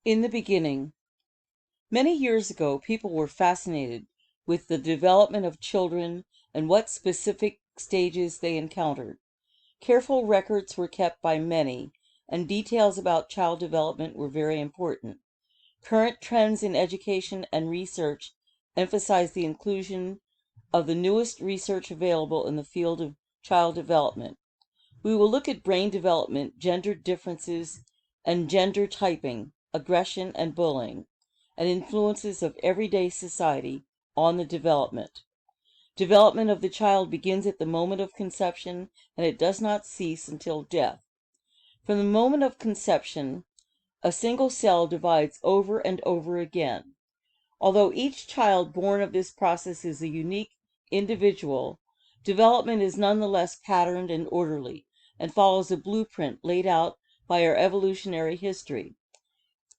In the beginning, many years ago, people were fascinated with the development of children and what specific stages they encountered. Careful records were kept by many, and details about child development were very important. Current trends in education and research emphasize the inclusion of the newest research available in the field of child development. We will look at brain development, gender differences, and gender typing, aggression and bullying, and influences of everyday society on the development. Development of the child begins at the moment of conception, and it does not cease until death. From the moment of conception, a single cell divides over and over again. Although each child born of this process is a unique individual, development is nonetheless patterned and orderly, and follows a blueprint laid out by our evolutionary history.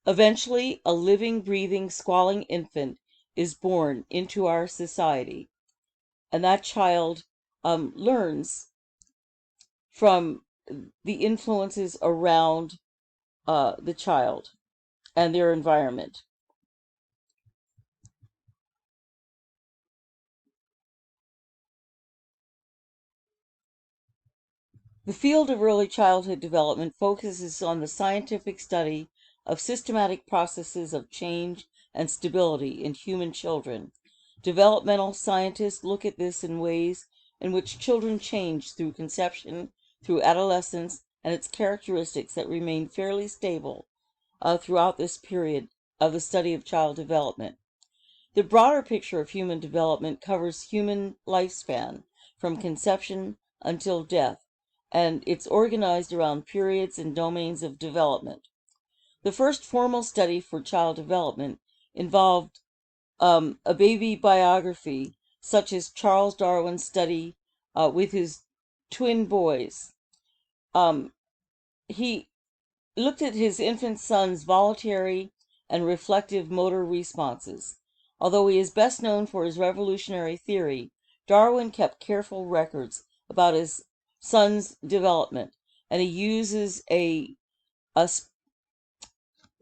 Eventually, a living, breathing, squalling infant is born into our society, and that child learns from the influences around the child and their environment. The field of early childhood development focuses on the scientific study of systematic processes of change and stability in human children. Developmental scientists look at this in ways in which children change through conception, through adolescence, and its characteristics that remain fairly stable throughout this period of the study of child development. The broader picture of human development covers human lifespan from conception until death, and it's organized around periods and domains of development. The first formal study for child development involved a baby biography, such as Charles Darwin's study with his twin boys. He looked at his infant son's voluntary and reflective motor responses. Although he is best known for his revolutionary theory, Darwin kept careful records about his son's development, and he uses a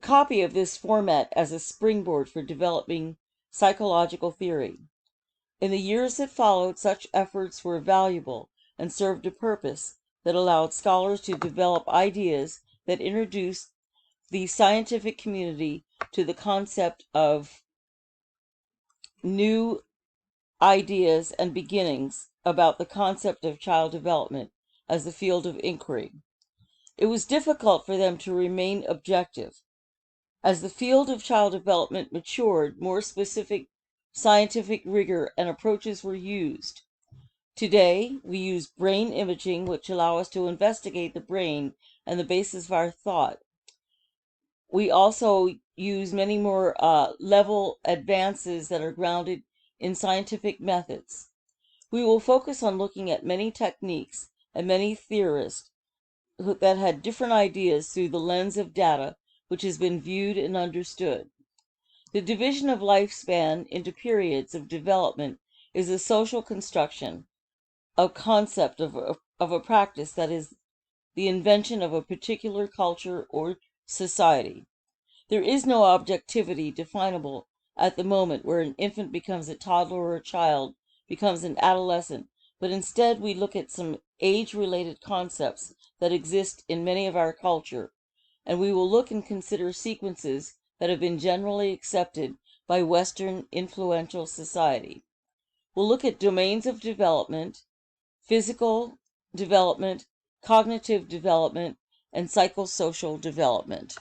copy of this format as a springboard for developing psychological theory. In the years that followed, such efforts were valuable and served a purpose that allowed scholars to develop ideas that introduced the scientific community to the concept of new ideas and beginnings about the concept of child development as the field of inquiry. It was difficult for them to remain objective. As the field of child development matured, more specific scientific rigor and approaches were used. Today, we use brain imaging, which allow us to investigate the brain and the basis of our thought. We also use many more level advances that are grounded in scientific methods. We will focus on looking at many techniques and many theorists that had different ideas through the lens of data which has been viewed and understood. The division of lifespan into periods of development is a social construction, a concept of a practice that is the invention of a particular culture or society. There is no objectivity definable at the moment where an infant becomes a toddler or a child becomes an adolescent, but instead we look at some age-related concepts that exist in many of our culture, and we will look and consider sequences that have been generally accepted by Western influential society. We'll look at domains of development, physical development, cognitive development, and psychosocial development.